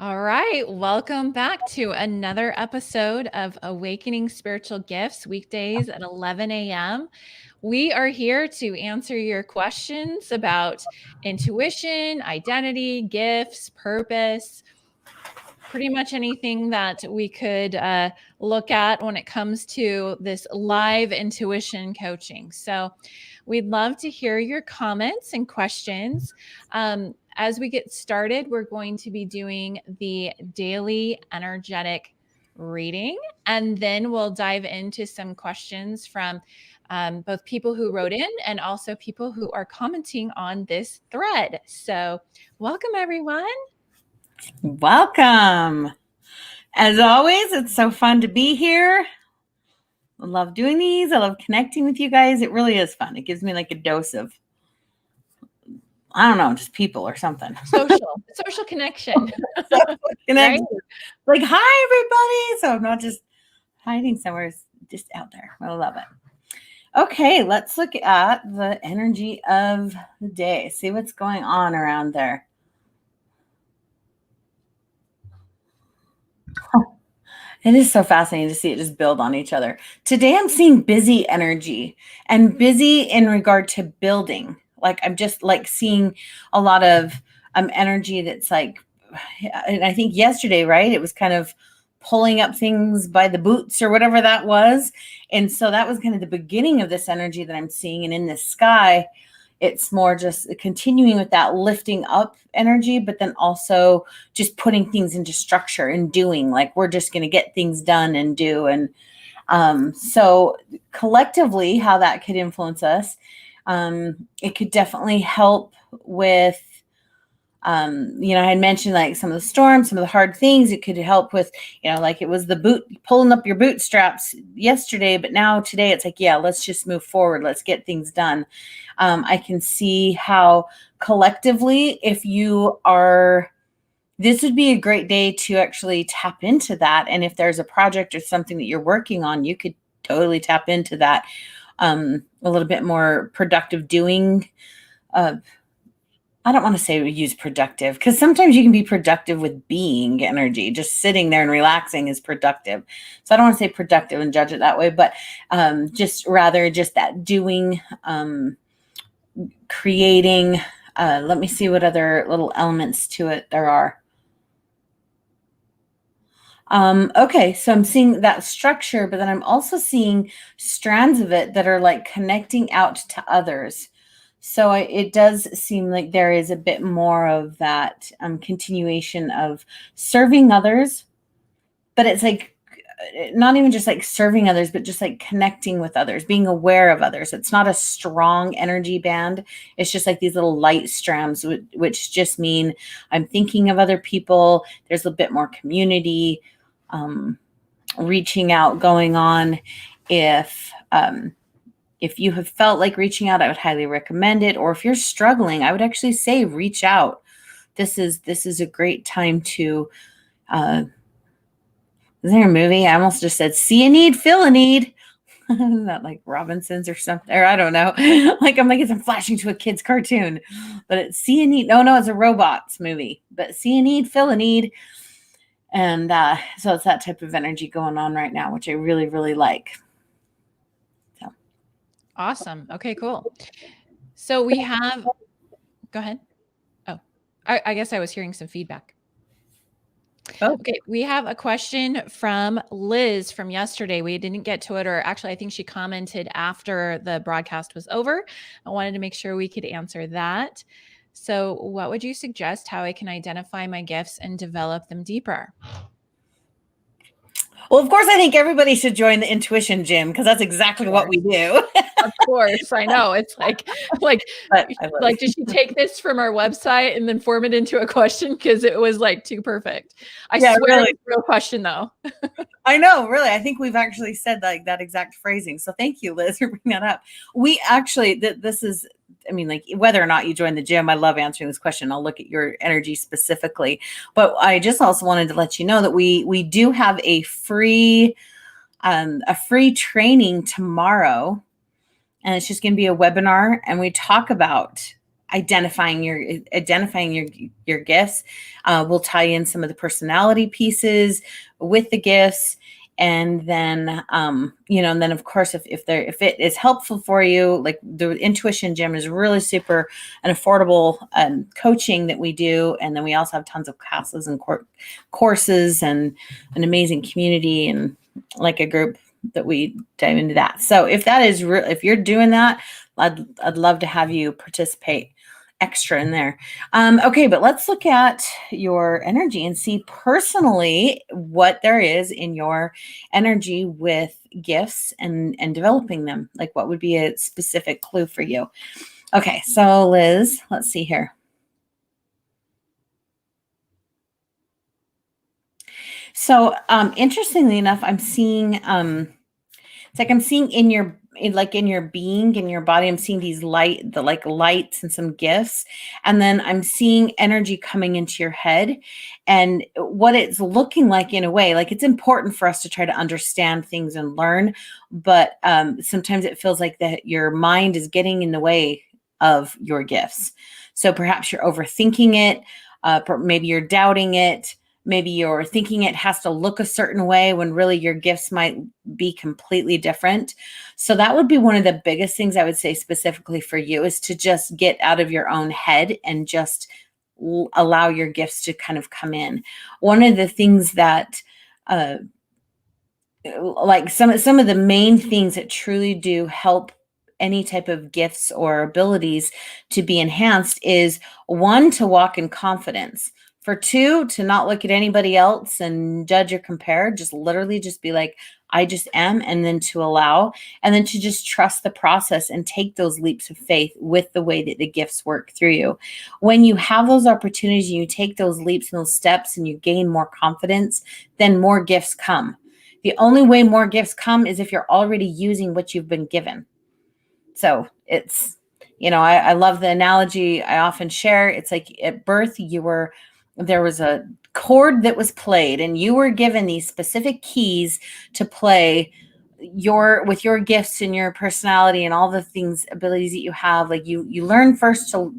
All right, welcome back to another episode of Awakening Spiritual Gifts, weekdays at 11 a.m. We are here to answer your questions about intuition, identity, gifts, purpose, pretty much anything that we could look at when it comes to this live intuition coaching. So we'd love to hear your comments and questions. As we get started, we're going to be doing the daily energetic reading, and then we'll dive into some questions from both people who wrote in and also people who are commenting on this thread. So welcome, everyone. Welcome. As always, it's so fun to be here. I love doing these. I love connecting with you guys. It really is fun. It gives me like a dose of, I don't know, just people or something. Social connection. Right? Like, hi, everybody. So I'm not just hiding somewhere, it's just out there. I love it. Okay, let's look at the energy of the day. See what's going on around there. It is so fascinating to see it just build on each other. Today, I'm seeing busy energy and busy in regard to building. Like I'm just like seeing a lot of energy that's like, and I think yesterday, right? It was kind of pulling up things by the boots or whatever that was. And so that was kind of the beginning of this energy that I'm seeing. And in the sky, it's more just continuing with that lifting up energy, but then also just putting things into structure and doing, like we're just going to get things done and do. And so collectively, how that could influence us, it could definitely help with, I had mentioned like some of the storms, some of the hard things. It could help with, like it was the pulling up your bootstraps yesterday, but now today it's like, yeah, let's just move forward. Let's get things done. I can see how collectively, if you are, this would be a great day to actually tap into that. And if there's a project or something that you're working on, you could totally tap into that. A little bit more productive doing. I don't want to say we use productive because sometimes you can be productive with being energy. Just sitting there and relaxing is productive. So I don't want to say productive and judge it that way, but just rather just that doing, creating. Let me see what other little elements to it there are. Okay, so I'm seeing that structure, but then I'm also seeing strands of it that are like connecting out to others. So it does seem like there is a bit more of that continuation of serving others, but it's like not even just like serving others, but just like connecting with others, being aware of others. It's not a strong energy band. It's just like these little light strands, which just mean I'm thinking of other people. There's a bit more community, reaching out going on. If you have felt like reaching out, I would highly recommend it. Or if you're struggling, I would actually say reach out. This is a great time to, is there a movie? I almost just said, see a need, fill a need. Isn't that like Robinson's or something? Or I don't know. I'm flashing to a kid's cartoon. But it's see a need. No, it's a robots movie. But see a need, fill a need. And so it's that type of energy going on right now, which I really, really like. Awesome. Okay, cool. So we have, go ahead. Oh, I guess I was hearing some feedback. Oh. Okay, we have a question from Liz from yesterday. We didn't get to it, or actually I think she commented after the broadcast was over. I wanted to make sure we could answer that. So what would you suggest how I can identify my gifts and develop them deeper? Well, of course, I think everybody should join the intuition gym because that's exactly what we do. Of course, I know. It's like, did she take this from our website and then form it into a question? Because it was like too perfect. I swear really. It's a real question though. I know, really. I think we've actually said like that exact phrasing. So thank you, Liz, for bringing that up. We actually, this is, I mean, like whether or not you join the gym, I love answering this question. I'll look at your energy specifically, but I just also wanted to let you know that we do have a free training tomorrow, and it's just going to be a webinar, and we talk about identifying your gifts. We'll tie in some of the personality pieces with the gifts. And then, and then of course, if it is helpful for you, like the intuition gym is really super and affordable coaching that we do. And then we also have tons of classes and courses and an amazing community and like a group that we dive into that. So if that is if you're doing that, I'd love to have you participate extra in there. Okay, but let's look at your energy and see personally what there is in your energy with gifts and developing them. Like what would be a specific clue for you? Okay, so Liz, let's see here. So interestingly enough, I'm seeing it's like I'm seeing in your being, in your body, I'm seeing these lights and some gifts. And then I'm seeing energy coming into your head, and what it's looking like in a way, like it's important for us to try to understand things and learn. But sometimes it feels like that your mind is getting in the way of your gifts. So perhaps you're overthinking it. Maybe you're doubting it. Maybe you're thinking it has to look a certain way when really your gifts might be completely different. So that would be one of the biggest things I would say specifically for you, is to just get out of your own head and just allow your gifts to kind of come in. One of the things that like some of the main things that truly do help any type of gifts or abilities to be enhanced is, one, to walk in confidence. For two, to not look at anybody else and judge or compare, just literally just be like, I just am. And then to allow, and then to just trust the process and take those leaps of faith with the way that the gifts work through you. When you have those opportunities and you take those leaps and those steps and you gain more confidence, then more gifts come. The only way more gifts come is if you're already using what you've been given. So it's, I love the analogy I often share. It's like at birth, there was a chord that was played, and you were given these specific keys to play with your gifts and your personality and all the things, abilities that you have. Like you learn first to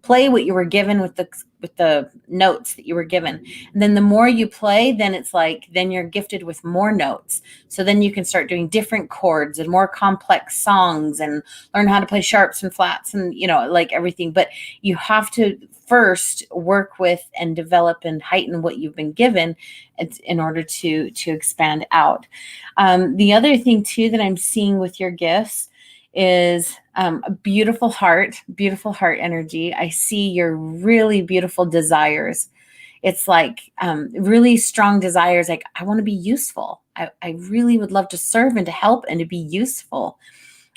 play what you were given with the notes that you were given. And then the more you play, then it's like, then you're gifted with more notes. So then you can start doing different chords and more complex songs and learn how to play sharps and flats and, like everything. But you have to first work with and develop and heighten what you've been given in order to expand out. The other thing too that I'm seeing with your gifts is a beautiful heart energy. I see your really beautiful desires. It's like really strong desires. Like, I want to be useful. I really would love to serve and to help and to be useful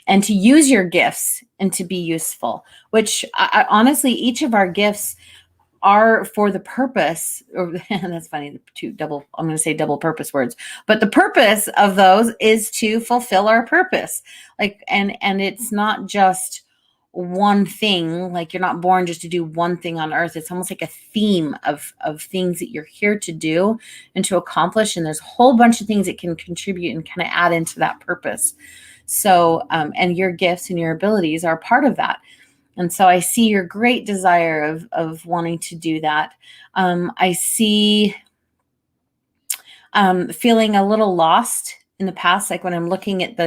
and to use your gifts and to be useful, which honestly, each of our gifts are for the purpose, or that's funny, I'm going to say double purpose words, but the purpose of those is to fulfill our purpose. Like, and it's not just one thing. Like, you're not born just to do one thing on earth. It's almost like a theme of things that you're here to do and to accomplish. And there's a whole bunch of things that can contribute and kind of add into that purpose. So, and your gifts and your abilities are part of that. And so I see your great desire of wanting to do that. I see feeling a little lost in the past, like when I'm looking at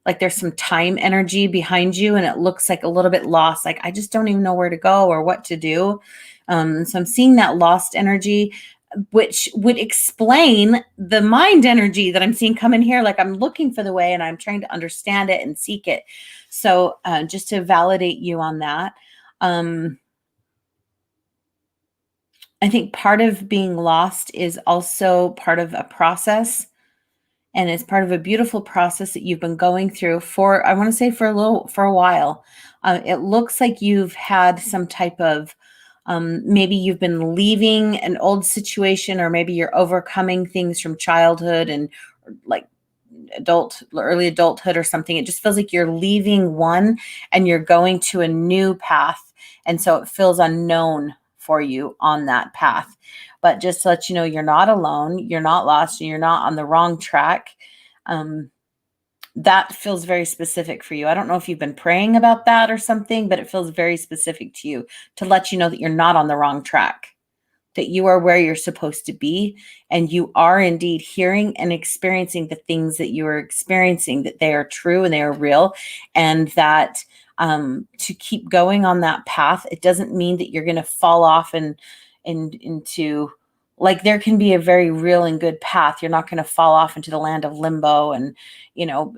like there's some time energy behind you and it looks like a little bit lost, like I just don't even know where to go or what to do. So I'm seeing that lost energy, which would explain the mind energy that I'm seeing come in here. Like, I'm looking for the way and I'm trying to understand it and seek it. So just to validate you on that. I think part of being lost is also part of a process, and it's part of a beautiful process that you've been going through for, I want to say, for a while. It looks like you've had some type of maybe you've been leaving an old situation, or maybe you're overcoming things from childhood and like early adulthood or something. It just feels like you're leaving one and you're going to a new path. And so it feels unknown for you on that path. But just to let you know, you're not alone, you're not lost, and you're not on the wrong track. that feels very specific for you. I don't know if you've been praying about that or something, but it feels very specific to you to let you know that you're not on the wrong track, that you are where you're supposed to be, and you are indeed hearing and experiencing the things that you are experiencing, that they are true and they are real, and that to keep going on that path. It doesn't mean that you're going to fall off and into, like, there can be a very real and good path. You're not going to fall off into the land of limbo. And you know,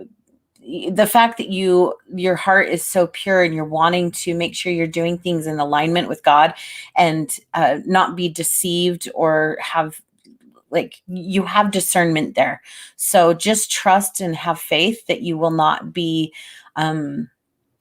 the fact that your heart is so pure and you're wanting to make sure you're doing things in alignment with God, and not be deceived, or have, like, you have discernment there. So just trust and have faith that you will not be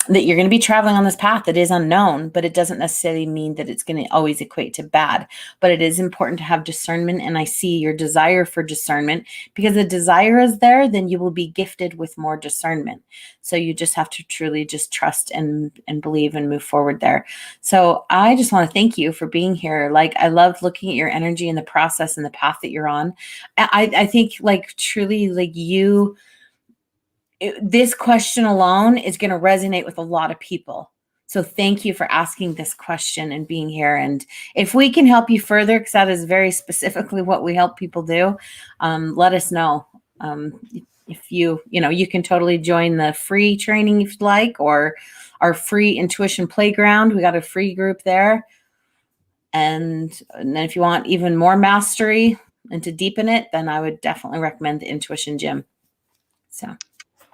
that you're going to be traveling on this path that is unknown, but it doesn't necessarily mean that it's going to always equate to bad. But it is important to have discernment. And I see your desire for discernment, because the desire is there, then you will be gifted with more discernment. So you just have to truly just trust and believe and move forward there. So I just want to thank you for being here. Like, I love looking at your energy and the process and the path that you're on. I think, like, truly, like, this question alone is going to resonate with a lot of people. So thank you for asking this question and being here. And if we can help you further, because that is very specifically what we help people do, let us know. If you can totally join the free training if you'd like, or our free intuition playground. We got a free group there. And then if you want even more mastery and to deepen it, then I would definitely recommend the intuition gym. So.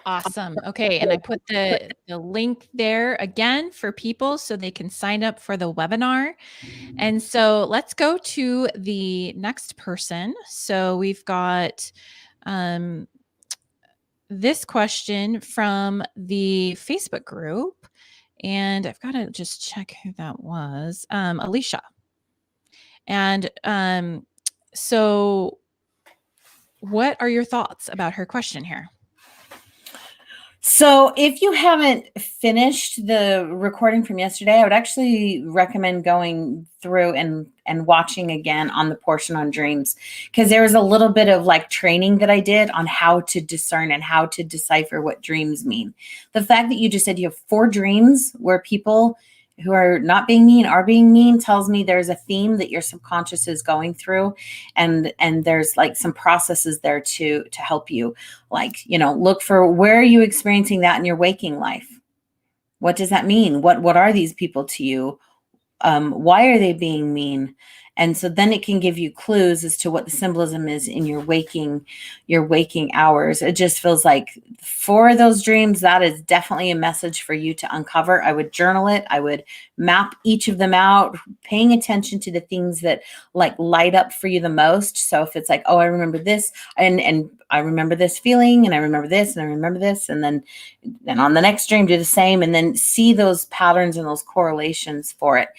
Awesome. Okay. And I put the link there again for people so they can sign up for the webinar. And so let's go to the next person. So we've got this question from the Facebook group, and I've got to just check who that was. Alicia. And so what are your thoughts about her question here? So if you haven't finished the recording from yesterday, I would actually recommend going through and watching again on the portion on dreams, because there was a little bit of like training that I did on how to discern and how to decipher what dreams mean. The fact that you just said you have 4 dreams where people who are not being mean are being mean tells me there's a theme that your subconscious is going through, and there's like some processes there to help you, like, look for, where are you experiencing that in your waking life? What does that mean? What are these people to you? Why are they being mean? And so then it can give you clues as to what the symbolism is in your waking hours. It just feels like for those dreams, that is definitely a message for you to uncover. I would journal it. I would map each of them out, paying attention to the things that like light up for you the most. So if it's like, oh, I remember this, and I remember this feeling, and I remember this, and I remember this, and then on the next dream do the same, and then see those patterns and those correlations for it.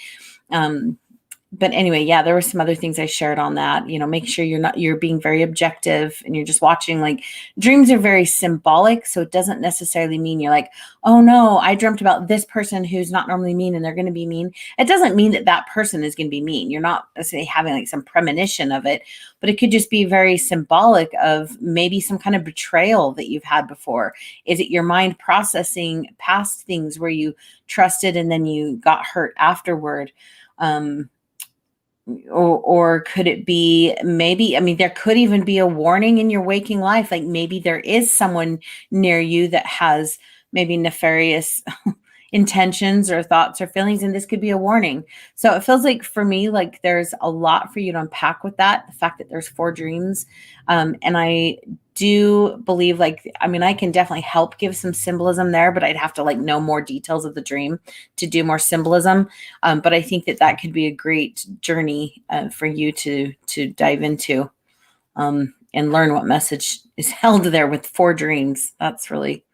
But anyway, yeah, there were some other things I shared on that. Make sure you're being very objective, and you're just watching. Like, dreams are very symbolic. So it doesn't necessarily mean you're like, oh no, I dreamt about this person who's not normally mean and they're going to be mean. It doesn't mean that person is going to be mean. You're not necessarily having like some premonition of it, but it could just be very symbolic of maybe some kind of betrayal that you've had before. Is it your mind processing past things where you trusted and then you got hurt afterward? Or could it be, maybe, there could even be a warning in your waking life. Like, maybe there is someone near you that has maybe nefarious intentions or thoughts or feelings, and this could be a warning. So it feels like, for me, like there's a lot for you to unpack with that. The fact that there's 4 dreams. And I do believe, like, I can definitely help give some symbolism there, but I'd have to like know more details of the dream to do more symbolism. But I think that could be a great journey for you to dive into, and learn what message is held there with 4 dreams. That's really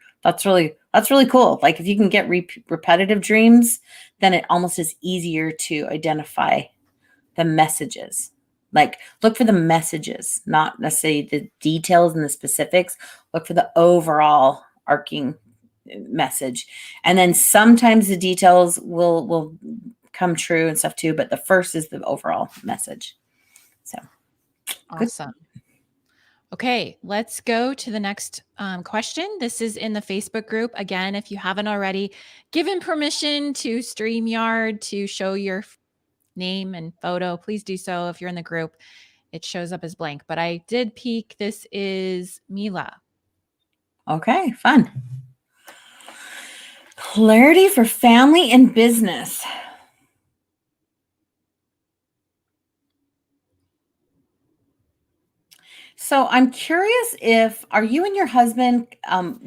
cool. Like, if you can get repetitive dreams, then it almost is easier to identify the messages. Like, look for the messages, not necessarily the details and the specifics. Look for the overall arcing message. And then sometimes the details will come true and stuff too, but the first is the overall message. So awesome. Okay, let's go to the next question. This is in the Facebook group. Again, if you haven't already given permission to StreamYard to show your name and photo, please do so. If you're in the group, it shows up as blank, but I did peek. This is Mila. Okay, fun. Clarity for family and business. So I'm curious, if are you and your husband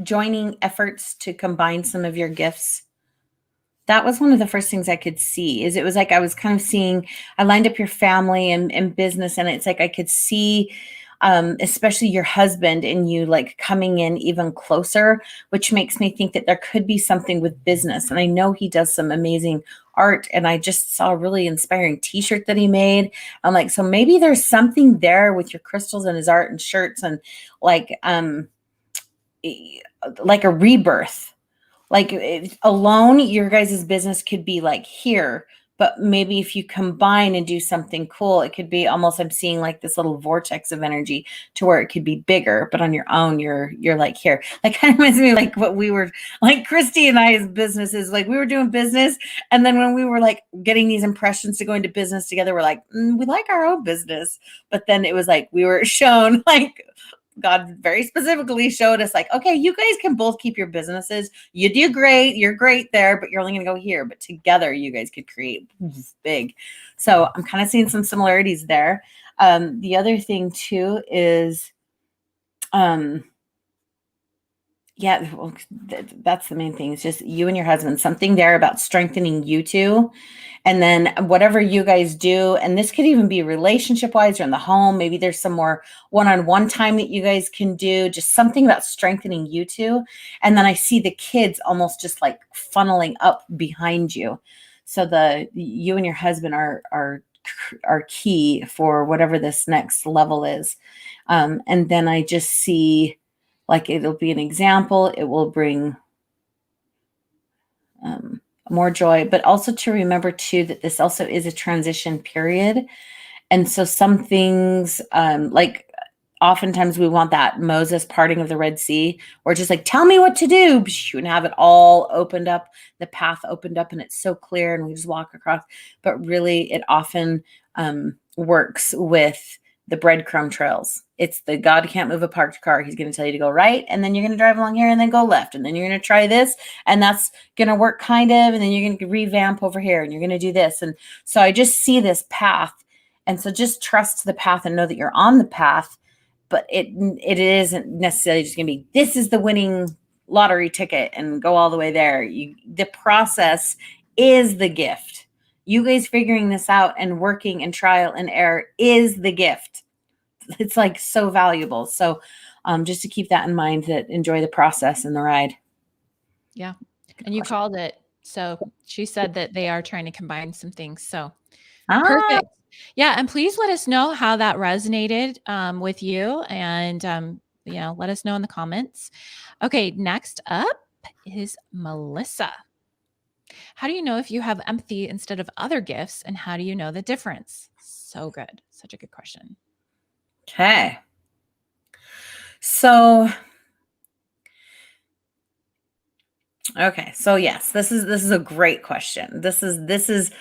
joining efforts to combine some of your gifts? That was one of the first things I could see. Is it was like I was kind of seeing, I lined up your family and business, and it's like I could see, especially your husband and you, like coming in even closer, which makes me think that there could be something with business. And I know he does some amazing art, and I just saw a really inspiring t-shirt that he made. I'm like, so maybe there's something there with your crystals and his art and shirts, and like like a rebirth. Like alone, your guys' business could be like here, but maybe if you combine and do something cool, it could be almost, I'm seeing like this little vortex of energy to where it could be bigger, but on your own, you're like here. Like kind of reminds me of like what we were like, Christy and I's businesses, like we were doing business. And then when we were like getting these impressions to go into business together, we're like, we like our own business. But then it was like we were shown like God very specifically showed us like, okay, you guys can both keep your businesses. You do great. You're great there, but you're only going to go here. But together, you guys could create big. So I'm kind of seeing some similarities there. The other thing too is, yeah, well, that's the main thing. It's just you and your husband, something there about strengthening you two. And then whatever you guys do, and this could even be relationship wise or in the home, maybe there's some more one-on-one time that you guys can do, just something about strengthening you two. And then I see the kids almost just like funneling up behind you. So you and your husband are key for whatever this next level is. And then I just see like it'll be an example. It will bring more joy, but also to remember too that this also is a transition period. And so some things, like oftentimes we want that Moses parting of the Red Sea, or just like, tell me what to do, and have it all opened up, the path opened up, and it's so clear, and we just walk across. But really, it often works with the breadcrumb trails. It's the God can't move a parked car. He's going to tell you to go right, and then you're going to drive along here and then go left, and then you're going to try this, and that's going to work kind of, and then you're going to revamp over here, and you're going to do this. And so I just see this path. And so just trust the path and know that you're on the path, but it isn't necessarily just going to be, this is the winning lottery ticket and go all the way there. The process is the gift. You guys figuring this out and working and trial and error is the gift. It's like so valuable. So just to keep that in mind, that enjoy the process and the ride. Yeah. And you called it. So she said that they are trying to combine some things. So perfect. Yeah. And please let us know how that resonated with you. And, let us know in the comments. Okay. Next up is Melissa. How do you know if you have empathy instead of other gifts? And how do you know the difference? So good. Such a good question. Okay. So yes, this is a great question. This is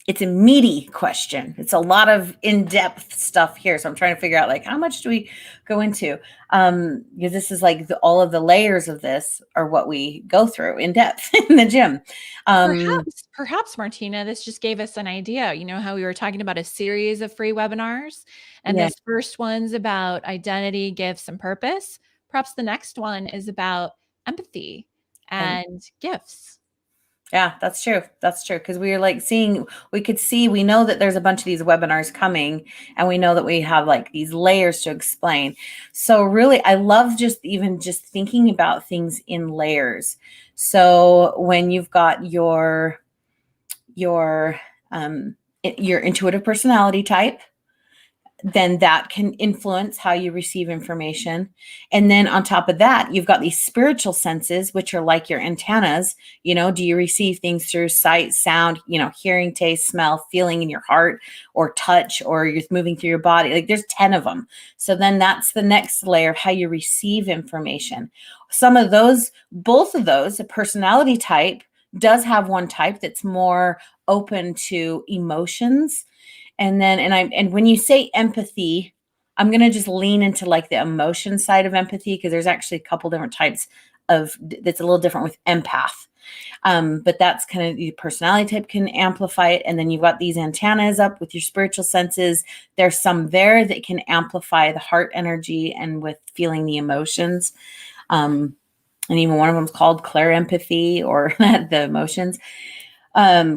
it's a meaty question. It's a lot of in-depth stuff here. So I'm trying to figure out like how much do we go into? Because this is like all of the layers of this are what we go through in depth in the gym. Perhaps Martina, this just gave us an idea. You know how we were talking about a series of free webinars, and Yeah. this first one's about identity, gifts, and purpose. Perhaps the next one is about empathy and gifts. Yeah, that's true. That's true. Because we were like we know that there's a bunch of these webinars coming, and we know that we have like these layers to explain. So really, I love just thinking about things in layers. So when you've got your intuitive personality type, then that can influence how you receive information. And then on top of that, you've got these spiritual senses, which are like your antennas. Do you receive things through sight, sound, hearing, taste, smell, feeling in your heart, or touch, or you're moving through your body? Like there's 10 of them. So then that's the next layer of how you receive information. Some of those, both of those, a personality type does have one type that's more open to emotions. And when you say empathy, I'm going to just lean into like the emotion side of empathy, because there's actually a couple different types that's a little different with empath. But that's kind of the personality type can amplify it. And then you've got these antennas up with your spiritual senses. There's some there that can amplify the heart energy and with feeling the emotions. And even one of them is called clairempathy, or the emotions.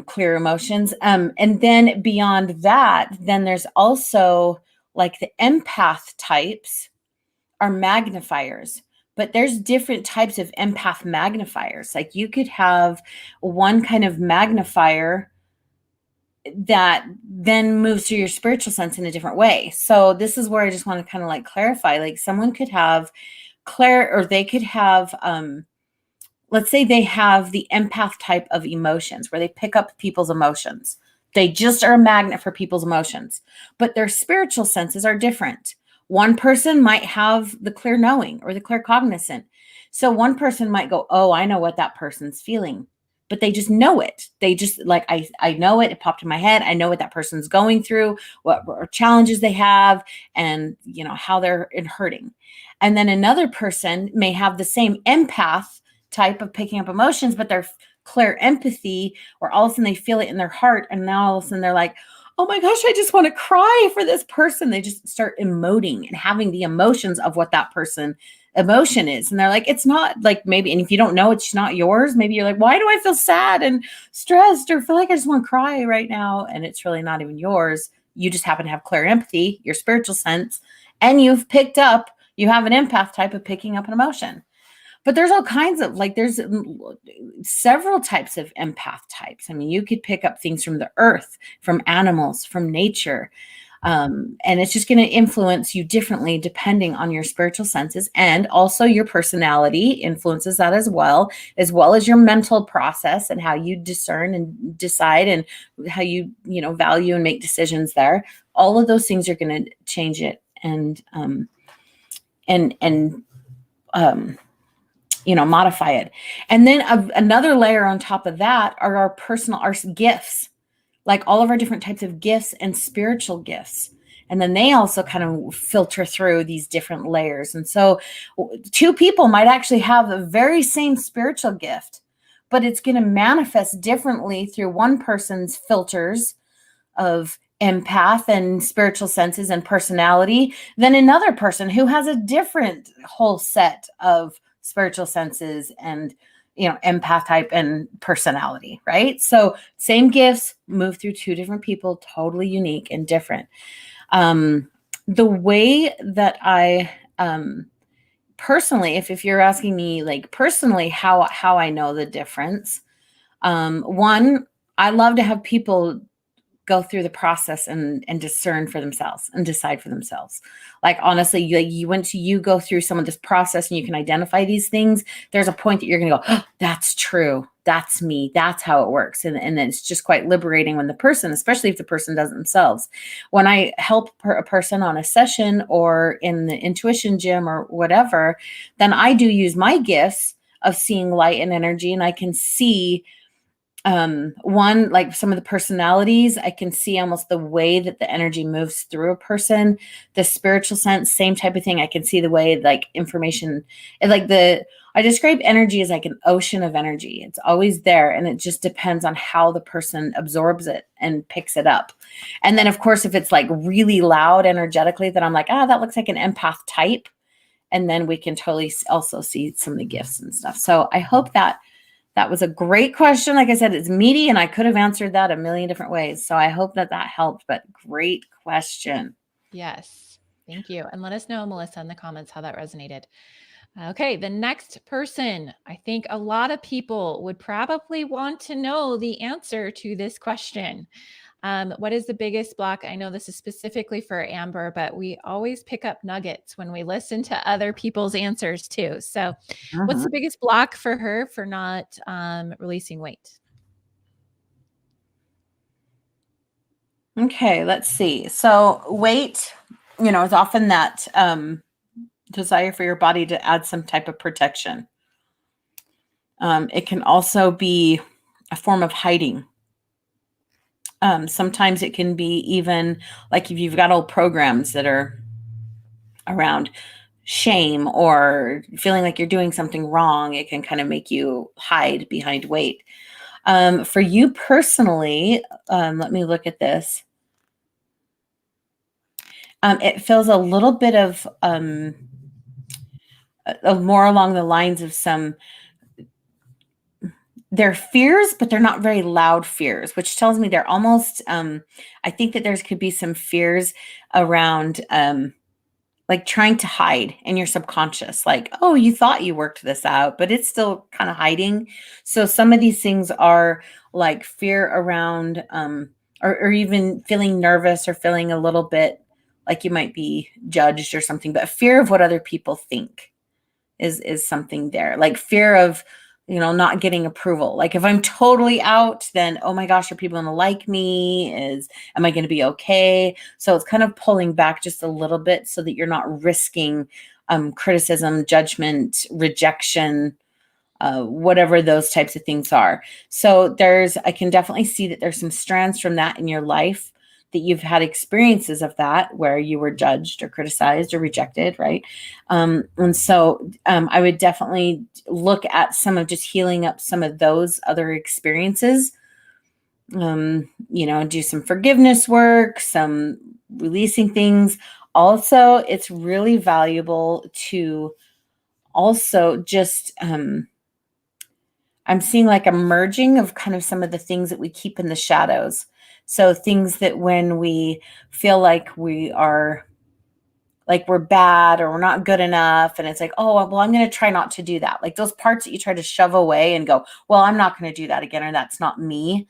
Clear emotions. And then beyond that, then there's also like the empath types are magnifiers, but there's different types of empath magnifiers. Like you could have one kind of magnifier that then moves through your spiritual sense in a different way. So this is where I just want to kind of like clarify, like someone could have or they could have, let's say they have the empath type of emotions where they pick up people's emotions. They just are a magnet for people's emotions, but their spiritual senses are different. One person might have the clear knowing or the clear cognizant. So one person might go, oh, I know what that person's feeling, but they just know it. They just like, I know it. It popped in my head. I know what that person's going through, what challenges they have, and how they're hurting. And then another person may have the same empath type of picking up emotions, but they're clear empathy, or all of a sudden they feel it in their heart, and now all of a sudden they're like, oh my gosh, I just want to cry for this person. They just start emoting and having the emotions of what that person emotion is. And they're like, it's not like, maybe, and if you don't know it's not yours, maybe you're like, why do I feel sad and stressed or feel like I just want to cry right now? And it's really not even yours. You just happen to have clear empathy, your spiritual sense, and you have an empath type of picking up an emotion. But there's all kinds of, like, there's several types of empath types. I mean, you could pick up things from the earth, from animals, from nature. And it's just going to influence you differently depending on your spiritual senses. And also your personality influences that as well as your mental process and how you discern and decide, and how you value and make decisions there. All of those things are going to change it. And modify it. And then another layer on top of that are our gifts, like all of our different types of gifts and spiritual gifts. And then they also kind of filter through these different layers. And so two people might actually have the very same spiritual gift, but it's going to manifest differently through one person's filters of empath and spiritual senses and personality than another person who has a different whole set of spiritual senses and empath type and personality, right? So same gifts move through two different people, totally unique and different. The way that I personally, if you're asking me like personally how I know the difference, one, I love to have people go through the process and discern for themselves and decide for themselves. Like, honestly, you go through some of this process and you can identify these things, there's a point that you're going to go, oh, that's true. That's me. That's how it works. And then it's just quite liberating when the person, especially if the person does it themselves. When I help a person on a session or in the intuition gym or whatever, then I do use my gifts of seeing light and energy, and I can see one, like some of the personalities, I can see almost the way that the energy moves through a person. The spiritual sense, same type of thing. I can see the way like information, and I describe energy as like an ocean of energy. It's always there, and it just depends on how the person absorbs it and picks it up. And then of course, if it's like really loud energetically, then I'm like, that looks like an empath type. And then we can totally also see some of the gifts and stuff. So I hope that was a great question. Like I said, it's meaty, and I could have answered that a million different ways. So I hope that helped, but great question. Yes. Thank you. And let us know, Melissa, in the comments how that resonated. Okay, the next person. I think a lot of people would probably want to know the answer to this question. What is the biggest block? I know this is specifically for Amber, but we always pick up nuggets when we listen to other people's answers too. So, what's Mhm. the biggest block for her for not releasing weight? Okay, let's see. So weight, is often that desire for your body to add some type of protection. It can also be a form of hiding. Sometimes it can be even like if you've got old programs that are around shame or feeling like you're doing something wrong, it can kind of make you hide behind weight. For you personally, let me look at this. It feels a little bit of more along the lines of some they're fears, but they're not very loud fears, which tells me they're almost I think that there's could be some fears around like trying to hide in your subconscious, like, oh, you thought you worked this out, but it's still kind of hiding. So some of these things are like fear around or even feeling nervous or feeling a little bit like you might be judged or something, but fear of what other people think is something there, like fear of not getting approval. Like if I'm totally out, then oh my gosh, are people going to like me? Am I going to be okay? So it's kind of pulling back just a little bit so that you're not risking criticism, judgment, rejection, whatever those types of things are. So I can definitely see that there's some strands from that in your life, that you've had experiences of that where you were judged or criticized or rejected, right? And so I would definitely look at some of just healing up some of those other experiences. Do some forgiveness work, some releasing things. Also, it's really valuable to also just I'm seeing like a merging of kind of some of the things that we keep in the shadows. So things that when we feel like we're bad or we're not good enough, and it's like, oh, well, I'm going to try not to do that. Like those parts that you try to shove away and go, well, I'm not going to do that again, or that's not me.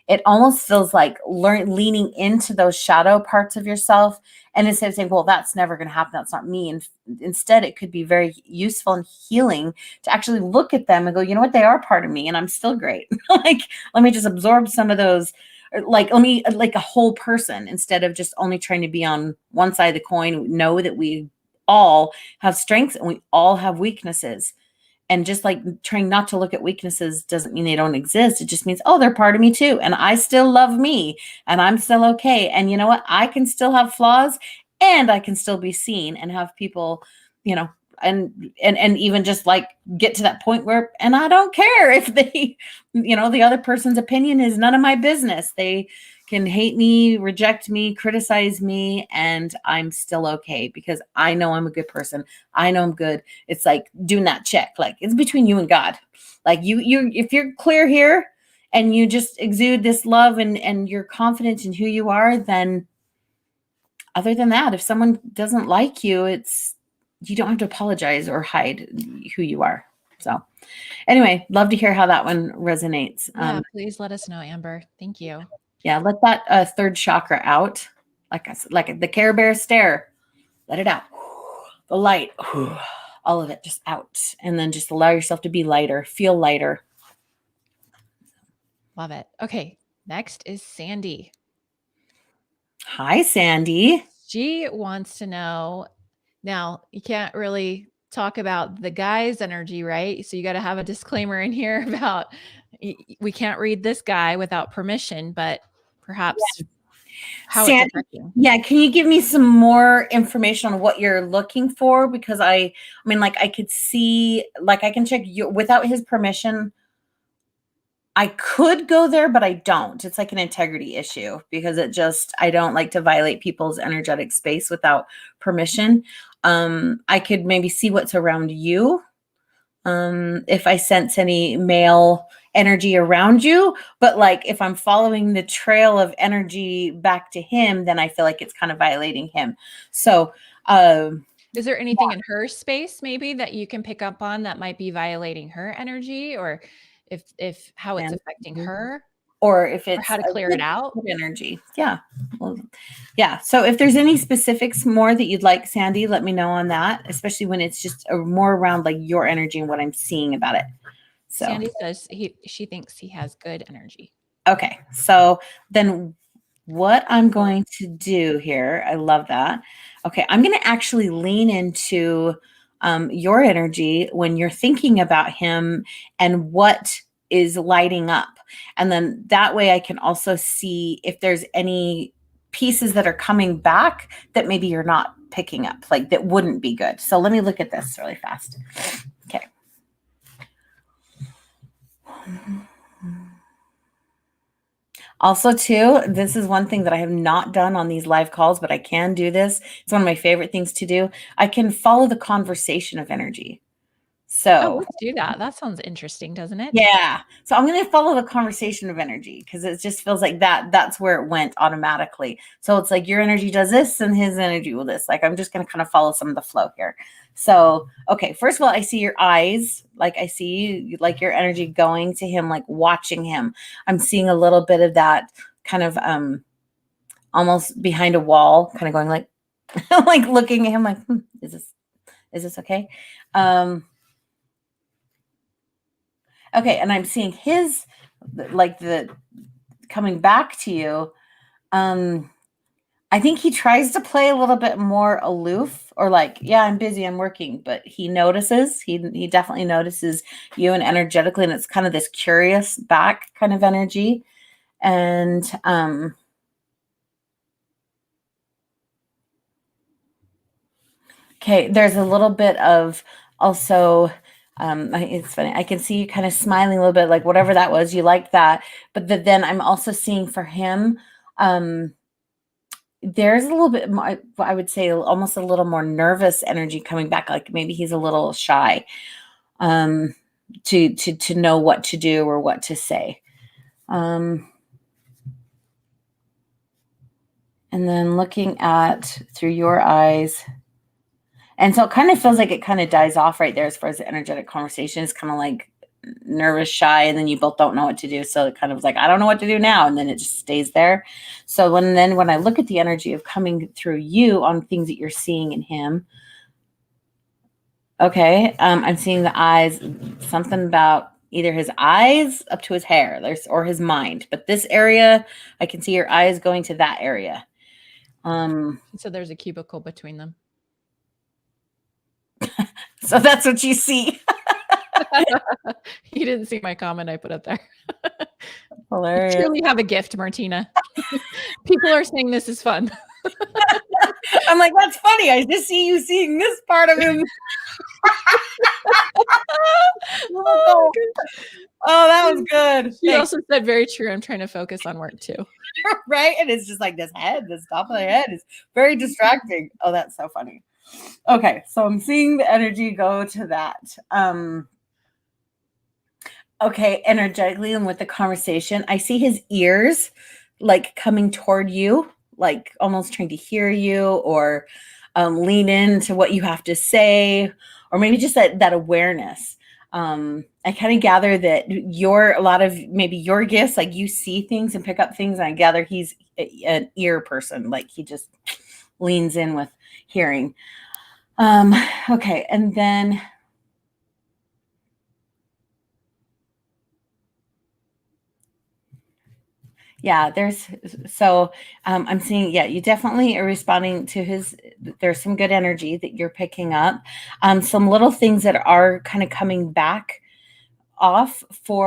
It almost feels like leaning into those shadow parts of yourself, and instead of saying, well, that's never going to happen, that's not me. And instead, it could be very useful and healing to actually look at them and go, you know what, they are part of me and I'm still great. Like, let me just absorb some of those, like let me like a whole person, instead of just only trying to be on one side of the coin. Know that we all have strengths and we all have weaknesses, and just like trying not to look at weaknesses doesn't mean they don't exist. It just means, oh, they're part of me too, and I still love me, and I'm still okay, and you know what, I can still have flaws, and I can still be seen and have people, you know and even just like get to that point where, and I don't care if they, the other person's opinion is none of my business. They can hate me, reject me, criticize me, and I'm still okay because I know I'm a good person. I know I'm good. It's like doing that check. Like it's between you and God. Like if you're clear here and you just exude this love and you're confident in who you are, then other than that, if someone doesn't like you, you don't have to apologize or hide who you are. So anyway, love to hear how that one resonates. Yeah, please let us know, Amber. Thank you. Yeah, let that third chakra out. Like I said, like the Care Bear stare, let it out. The light, all of it just out. And then just allow yourself to be lighter, feel lighter. Love it. Okay, next is Sandy. Hi, Sandy. She wants to know, now you can't really talk about the guy's energy, right? So you got to have a disclaimer in here about we can't read this guy without permission, but perhaps how it's Sandy, affecting. yeah, can you give me some more information on what you're looking for? Because I mean, like I could see, like I can check you without his permission. I could go there, but I don't. It's like an integrity issue because I don't like to violate people's energetic space without permission. I could maybe see what's around you, if I sense any male energy around you. But like if I'm following the trail of energy back to him, then I feel like it's kind of violating him. So, Is there anything in her space maybe that you can pick up on that might be violating her energy, or if how it's and affecting her? or if Or it's how to a clear it out? good energy. Yeah. Well, yeah. So if there's any specifics more that you'd like, Sandy, let me know on that, especially when it's just more around like your energy and what I'm seeing about it. So, Sandy says she thinks he has good energy. okay. So then what I'm going to do here, I love that. Okay. I'm going to actually lean into your energy when you're thinking about him and what is lighting up. And then that way I can also see if there's any pieces that are coming back that maybe you're not picking up, like that wouldn't be good. So let me look at this really fast. Okay. Also, too, this is one thing that I have not done on these live calls, but I can do this. It's one of my favorite things to do. I can follow the conversation of energy. Oh, So, let's do that. That sounds interesting, doesn't it? yeah. So I'm going to follow the conversation of energy because it just feels like that's where it went automatically. So it's like your energy does this and his energy will this. Like I'm just going to kind of follow some of the flow here. So, okay, first of all, I see your eyes. Like I see like your energy going to him, like watching him. I'm seeing a little bit of that kind of almost behind a wall, kind of going like like looking at him like, is this okay? Okay, and I'm seeing his like the coming back to you. I think he tries to play a little bit more aloof or like, yeah, I'm busy, I'm working, but he notices. He definitely notices you and energetically, and it's kind of this curious back kind of energy. And okay, there's a little bit of also it's funny. I can see you kind of smiling a little bit, like whatever that was, you liked that. But then I'm also seeing for him, there's a little bit more, I would say almost a little more nervous energy coming back. Like maybe he's a little shy to know what to do or what to say. And then looking at through your eyes. And so it kind of feels like it kind of dies off right there as far as the energetic conversation. It's kind of like nervous, shy, and then you both don't know what to do. So it kind of like, I don't know what to do now. And then it just stays there. So when I look at the energy of coming through you on things that you're seeing in him, okay, I'm seeing the eyes, something about either his eyes up to his hair or his mind. But this area, I can see your eyes going to that area. So there's a cubicle between them. So that's what you see. You didn't see my comment I put up there. Hilarious. You truly have a gift, Martina. People are saying this is fun. I'm like, that's funny. I just see you seeing this part of him. Oh, that was good. She also said very true. I'm trying to focus on work too. Right? And it's just like this top of their head is very distracting. Oh, that's so funny. Okay, so I'm seeing the energy go to that. Okay, energetically and with the conversation, I see his ears like coming toward you, like almost trying to hear you or lean into what you have to say, or maybe just that awareness. I kind of gather that a lot of maybe your gifts, like you see things and pick up things. And I gather he's an ear person, like he just leans in with hearing. Okay, and then yeah, I'm seeing, yeah, you definitely are responding to there's some good energy that you're picking up. Some little things that are kind of coming back off like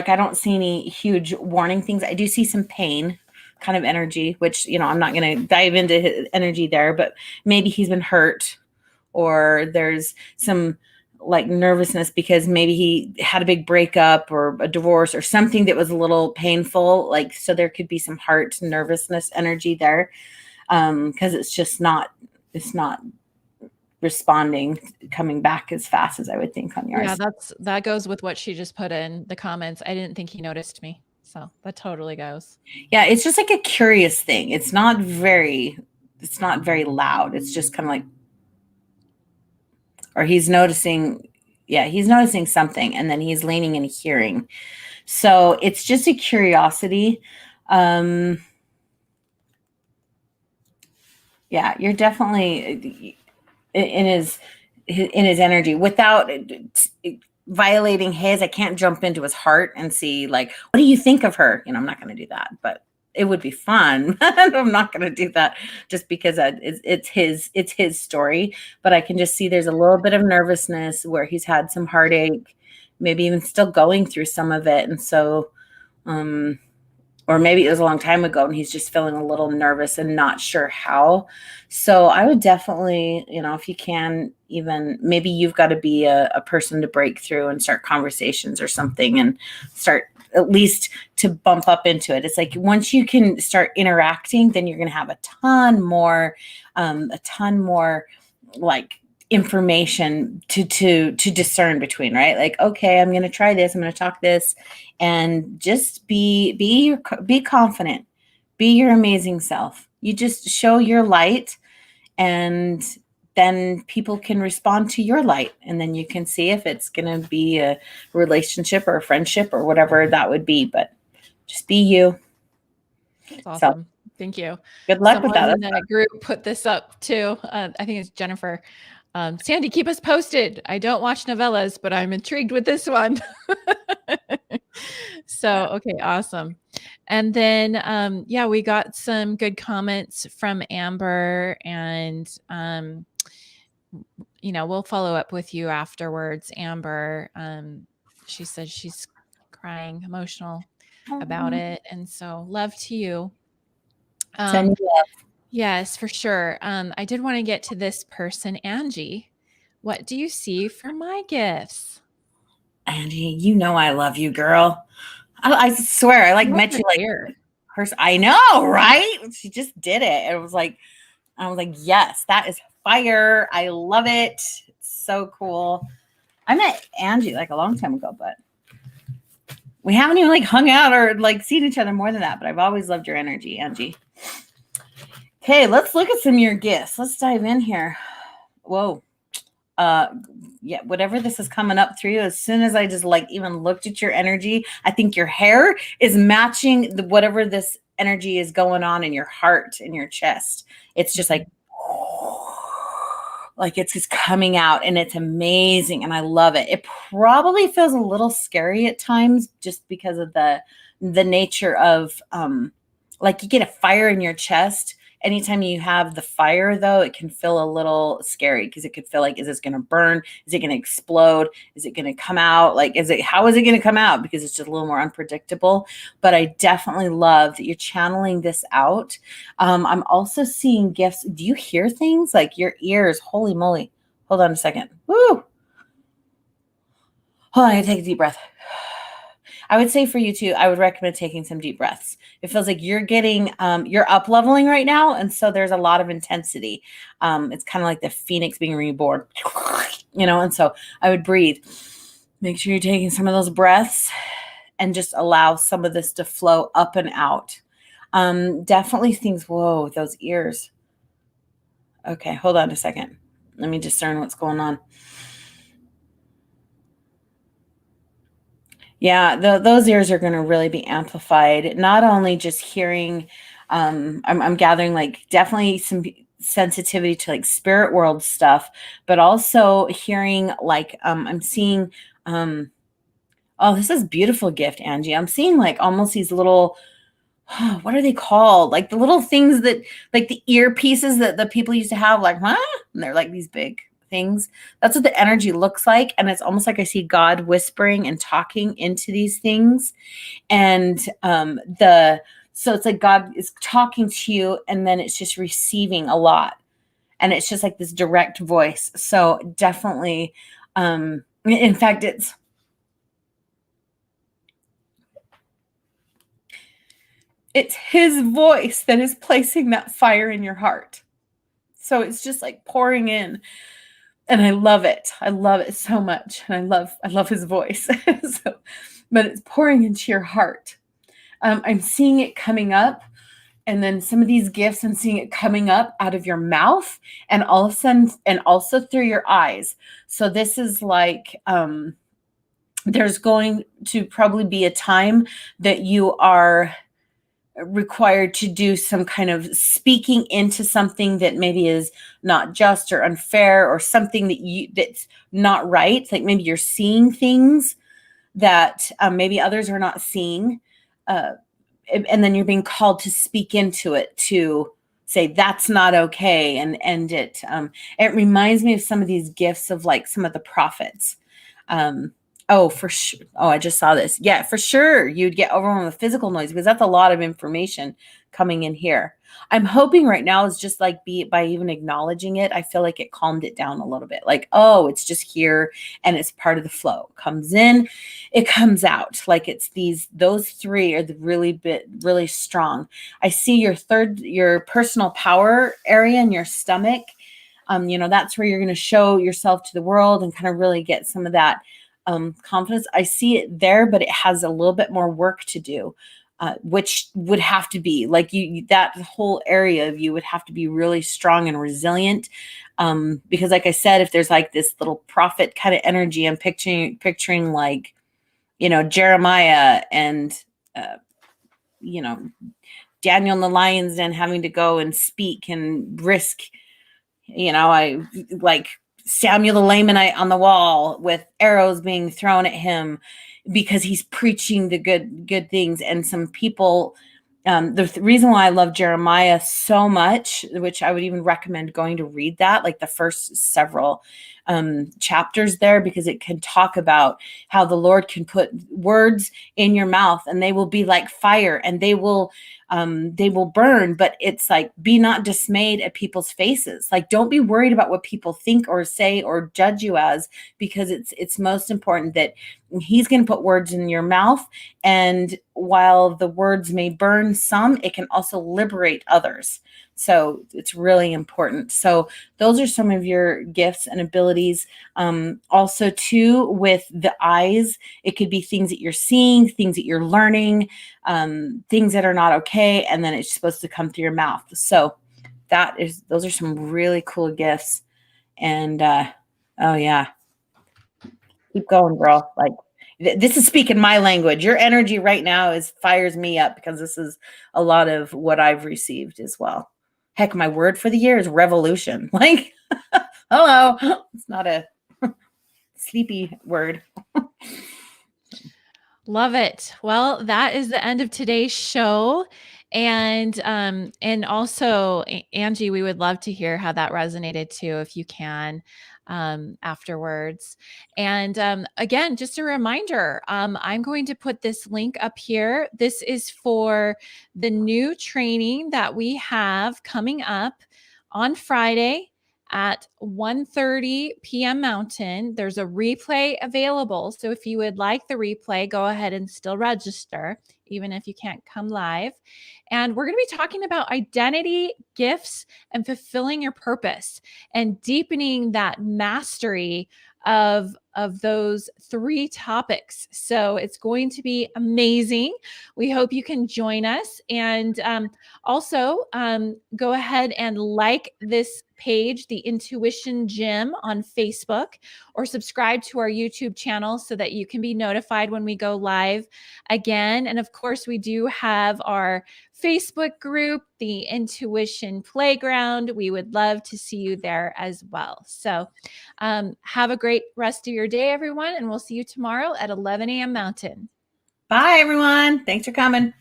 I don't see any huge warning things. I do see some pain kind of energy, which, I'm not going to dive into his energy there, but maybe he's been hurt or there's some like nervousness because maybe he had a big breakup or a divorce or something that was a little painful. Like, so there could be some heart nervousness energy there. Cause it's not responding, coming back as fast as I would think on yours. Yeah, that goes with what she just put in the comments. I didn't think he noticed me. So that totally goes. Yeah. It's just like a curious thing. It's not very loud. It's just kind of like, or he's noticing Yeah, he's noticing something, and then he's leaning and hearing. So it's just a curiosity. Yeah, you're definitely in his energy without violating his. I can't jump into his heart and see like, what do you think of her? I'm not going to do that, but it would be fun. I'm not going to do that just because it's his story. But I can just see there's a little bit of nervousness where he's had some heartache, maybe even still going through some of it, and so um or maybe it was a long time ago and he's just feeling a little nervous and not sure how. So I would definitely, if you can, even maybe you've got to be a person to break through and start conversations or something and start at least to bump up into it. It's like once you can start interacting, then you're going to have a ton more like information to discern between, right? Like, okay, I'm going to try this, I'm going to talk this, and just be confident, be your amazing self. You just show your light, and then people can respond to your light, and then you can see if it's going to be a relationship or a friendship or whatever that would be. But just be you. That's So awesome. Thank you. good luck with Someone that. in the group put this up too. I think it's Jennifer. Sandy, keep us posted. I don't watch novellas, but I'm intrigued with this one. So, okay, awesome. And then, yeah, we got some good comments from Amber, and we'll follow up with you afterwards, Amber. She says she's crying, emotional about it, and so love to you. Send you love. Yes, for sure. I did want to get to this person, Angie. What do you see for my gifts? Angie, I love you, girl. I swear, I like Love met her you like hair. person. I know, right? She just did it. It was like, I was like, yes, that is fire. I love it. It's so cool. I met Angie like a long time ago, but we haven't even like hung out or like seen each other more than that. But I've always loved your energy, Angie. Okay, let's look at some of your gifts. Let's dive in here. Whoa. Yeah, whatever this is coming up through you, as soon as I just like even looked at your energy, I think your hair is matching whatever this energy is going on in your heart, in your chest. It's just like it's just coming out, and it's amazing, and I love it. It probably feels a little scary at times just because of the nature of like you get a fire in your chest. Anytime you have the fire, though, it can feel a little scary because it could feel like, is this going to burn? Is it going to explode? Is it going to come out? Like, how is it going to come out? Because it's just a little more unpredictable. But I definitely love that you're channeling this out. I'm also seeing gifts. Do you hear things? Like your ears, holy moly. Hold on a second. Woo. Hold on, I take a deep breath. I would say for you too, I would recommend taking some deep breaths. It feels like you're getting, you're up leveling right now. And so there's a lot of intensity. It's kind of like the phoenix being reborn, and so I would breathe. Make sure you're taking some of those breaths and just allow some of this to flow up and out. Definitely things, whoa, those ears. Okay, hold on a second. Let me discern what's going on. Yeah, those ears are going to really be amplified. Not only just hearing, I'm gathering like definitely some sensitivity to like spirit world stuff, but also hearing like I'm seeing, oh, this is beautiful gift, Angie. I'm seeing like almost these little, what are they called? Like the little things that like the earpieces that the people used to have, like, huh? And they're like these big things. That's what the energy looks like. And it's almost like I see God whispering and talking into these things. And so it's like God is talking to you, and then it's just receiving a lot. And it's just like this direct voice. So definitely, in fact, it's his voice that is placing that fire in your heart. So it's just like pouring in. And I love it. I love it so much. And I love his voice. But it's pouring into your heart. I'm seeing it coming up. and then some of these gifts and seeing it coming up out of your mouth and all of a sudden and also through your eyes. So this is like there's going to probably be a time that you are required to do some kind of speaking into something that maybe is not just or unfair, or something that's not right. Like maybe you're seeing things that maybe others are not seeing, uh, and then you're being called to speak into it, to say that's not okay, and it reminds me of some of these gifts of like some of the prophets. um oh, for sure. Oh, I just saw this. Yeah, for sure you'd get overwhelmed with physical noise, because that's a lot of information coming in here. I'm hoping right now is just like, be by even acknowledging it, I feel like it calmed it down a little bit. Like, oh, it's just here and it's part of the flow. It comes in, it comes out. Like it's those three are the really strong. I see your personal power area in your stomach. That's where you're going to show yourself to the world and kind of really get some of that confidence. I see it there, but it has a little bit more work to do, which would have to be like that whole area of you would have to be really strong and resilient. Because like I said, if there's like this little prophet kind of energy, I'm picturing like, Jeremiah and, uh, you know, Daniel in the lion's den having to go and speak and risk, I like Samuel the Lamanite on the wall with arrows being thrown at him because he's preaching the good things. And some people, the reason why I love Jeremiah so much, which I would even recommend going to read that, like the first several chapters there, because it can talk about how the Lord can put words in your mouth and they will be like fire, and they will burn. But it's like, be not dismayed at people's faces. Like, don't be worried about what people think or say or judge you as, because it's most important that he's going to put words in your mouth. And while the words may burn some, it can also liberate others. So it's really important. So those are some of your gifts and abilities. Also too, with the eyes, it could be things that you're seeing, things that you're learning, things that are not okay. And then it's supposed to come through your mouth. So those are some really cool gifts. And, oh yeah, keep going, girl. Like, this is speaking my language. Your energy right now fires me up, because this is a lot of what I've received as well. Heck, my word for the year is revolution. Like, hello, it's not a sleepy word. Love it. Well, that is the end of today's show. And also, Angie, we would love to hear how that resonated too, if you can, afterwards. And again, just a reminder, I'm going to put this link up here. This is for the new training that we have coming up on Friday at 1:30 p.m. Mountain. There's a replay available. So if you would like the replay, go ahead and still register, even if you can't come live. And we're going to be talking about identity, gifts, and fulfilling your purpose, and deepening that mastery of those three topics. So it's going to be amazing. We hope you can join us. And also, go ahead and like this page, the Intuition Gym, on Facebook, or subscribe to our YouTube channel so that you can be notified when we go live again. And of course, we do have our Facebook group, the Intuition Playground. We would love to see you there as well. So have a great rest of your day, everyone, and we'll see you tomorrow at 11 a.m. Mountain. Bye, everyone. Thanks for coming.